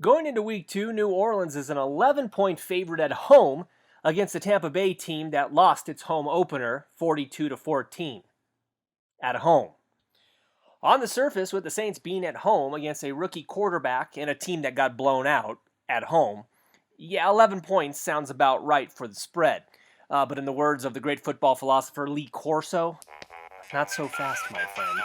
Going into week 2, New Orleans is an 11-point favorite at home against the Tampa Bay team that lost its home opener 42-14 at home. On the surface, with the Saints being at home against a rookie quarterback and a team that got blown out at home, 11 points sounds about right for the spread. But in the words of the great football philosopher Lee Corso, not so fast, my friend.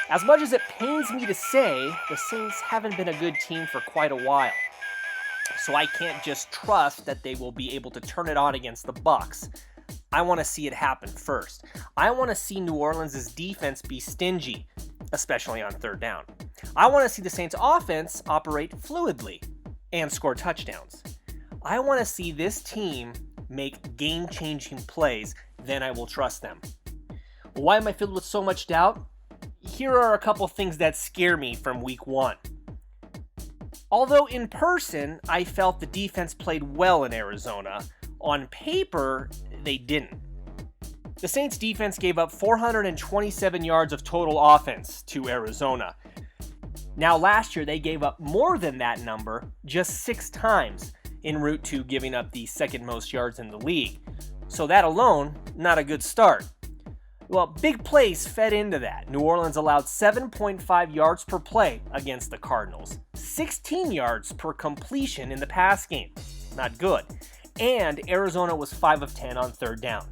As much as it pains me to say, the Saints haven't been a good team for quite a while. So I can't just trust that they will be able to turn it on against the Bucs. I want to see it happen first. I want to see New Orleans' defense be stingy, especially on third down. I want to see the Saints' offense operate fluidly and score touchdowns. I want to see this team make game-changing plays, then I will trust them. Why am I filled with so much doubt? Here are a couple things that scare me from week 1. Although in person, I felt the defense played well in Arizona, on paper, they didn't. The Saints defense gave up 427 yards of total offense to Arizona. Now last year, they gave up more than that number just 6 times, en route to giving up the second most yards in the league. So that alone, not a good start. Well, big plays fed into that. New Orleans allowed 7.5 yards per play against the Cardinals, 16 yards per completion in the pass game. Not good. And Arizona was 5 of 10 on third down.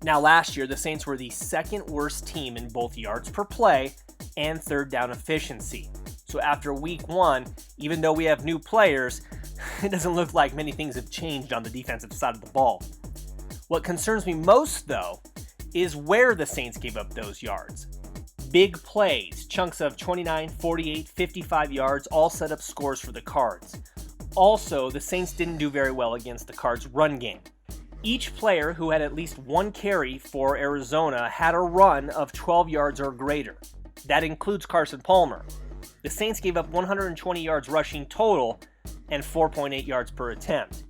Now last year, the Saints were the second worst team in both yards per play and third down efficiency. So after week 1, even though we have new players, it doesn't look like many things have changed on the defensive side of the ball. What concerns me most, though, is where the Saints gave up those yards. Big plays, chunks of 29, 48, 55 yards, all set up scores for the Cards. Also, the Saints didn't do very well against the Cards' run game. Each player who had at least one carry for Arizona had a run of 12 yards or greater. That includes Carson Palmer. The Saints gave up 120 yards rushing total and 4.8 yards per attempt.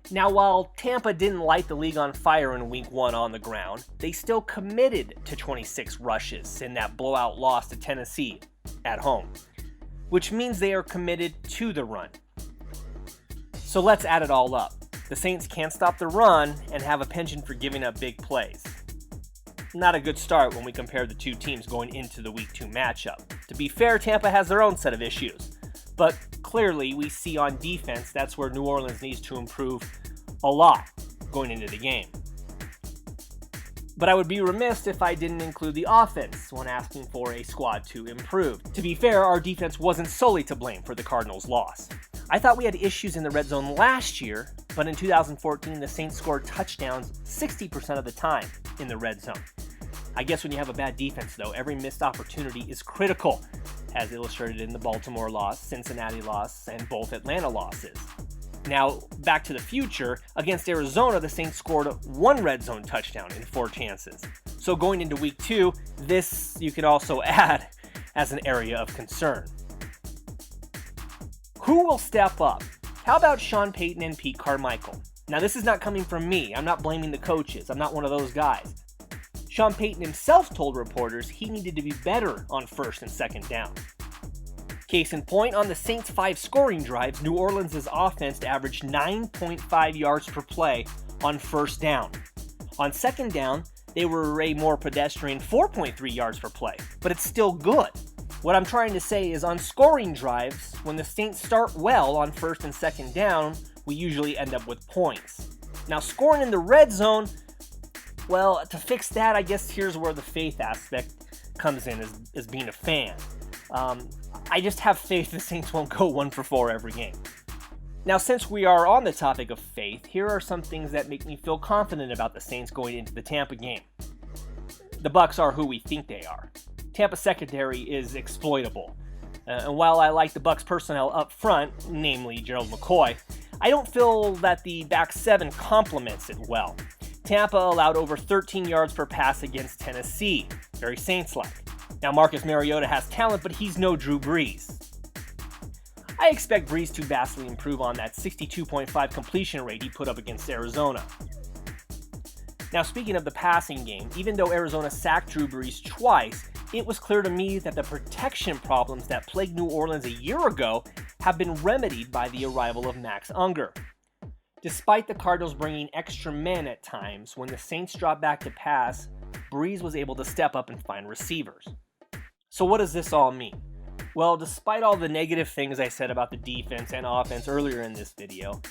Now, while Tampa didn't light the league on fire in week 1 on the ground, they still committed to 26 rushes in that blowout loss to Tennessee at home, which means they are committed to the run. So let's add it all up. The Saints can't stop the run and have a penchant for giving up big plays. Not a good start when we compare the two teams going into the week 2 matchup. To be fair, Tampa has their own set of issues. But clearly, we see on defense, that's where New Orleans needs to improve a lot going into the game. But I would be remiss if I didn't include the offense when asking for a squad to improve. To be fair, our defense wasn't solely to blame for the Cardinals' loss. I thought we had issues in the red zone last year, but in 2014, the Saints scored touchdowns 60% of the time in the red zone. I guess when you have a bad defense, though, every missed opportunity is critical, as illustrated in the Baltimore loss, Cincinnati loss, and both Atlanta losses. Now, back to the future, against Arizona, the Saints scored 1 red zone touchdown in 4 chances. So going into week 2, this you could also add as an area of concern. Who will step up? How about Sean Payton and Pete Carmichael? Now, this is not coming from me. I'm not blaming the coaches. I'm not one of those guys. Sean Payton himself told reporters he needed to be better on first and second down. Case in point, on the Saints' 5 scoring drives, New Orleans' offense averaged 9.5 yards per play on first down. On second down, they were a more pedestrian 4.3 yards per play, but it's still good. What I'm trying to say is on scoring drives, when the Saints start well on first and second down, we usually end up with points. Now, scoring in the red zone, well, to fix that, I guess here's where the faith aspect comes in as being a fan. I just have faith the Saints won't go 1 for 4 every game. Now, since we are on the topic of faith, here are some things that make me feel confident about the Saints going into the Tampa game. The Bucs are who we think they are. Tampa's secondary is exploitable. And while I like the Bucs personnel up front, namely Gerald McCoy, I don't feel that the back 7 complements it well. Tampa allowed over 13 yards per pass against Tennessee. Very Saints-like. Now, Marcus Mariota has talent, but he's no Drew Brees. I expect Brees to vastly improve on that 62.5 completion rate he put up against Arizona. Now, speaking of the passing game, even though Arizona sacked Drew Brees twice, it was clear to me that the protection problems that plagued New Orleans a year ago have been remedied by the arrival of Max Unger. Despite the Cardinals bringing extra men at times, when the Saints dropped back to pass, Brees was able to step up and find receivers. So what does this all mean? Well, despite all the negative things I said about the defense and offense earlier in this video,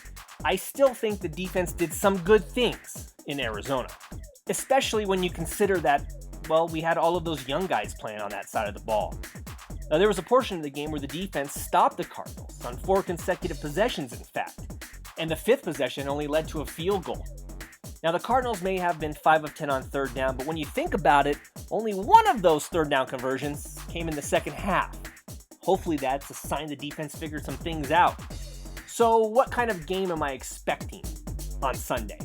I still think the defense did some good things in Arizona, especially when you consider that, well, we had all of those young guys playing on that side of the ball. Now, there was a portion of the game where the defense stopped the Cardinals on 4 consecutive possessions, in fact, and the 5th possession only led to a field goal. Now, the Cardinals may have been 5 of 10 on third down, but when you think about it, only one of those third down conversions came in the second half. Hopefully that's a sign the defense figured some things out. So what kind of game am I expecting on Sunday?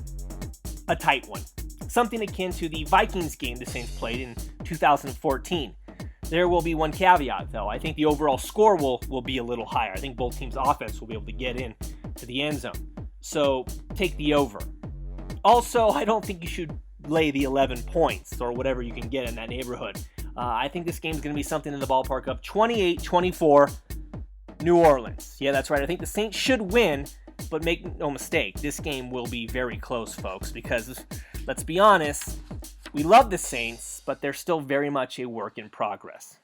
A tight one. Something akin to the Vikings game the Saints played in 2014. There will be one caveat, though. I think the overall score will be a little higher. I think both teams' offense will be able to get in to the end zone. So take the over. Also, I don't think you should lay the 11 points or whatever you can get in that neighborhood. I think this game is going to be something in the ballpark of 28-24 New Orleans. Yeah, that's right. I think the Saints should win, but make no mistake, this game will be very close, folks, because let's be honest, we love the Saints, but they're still very much a work in progress.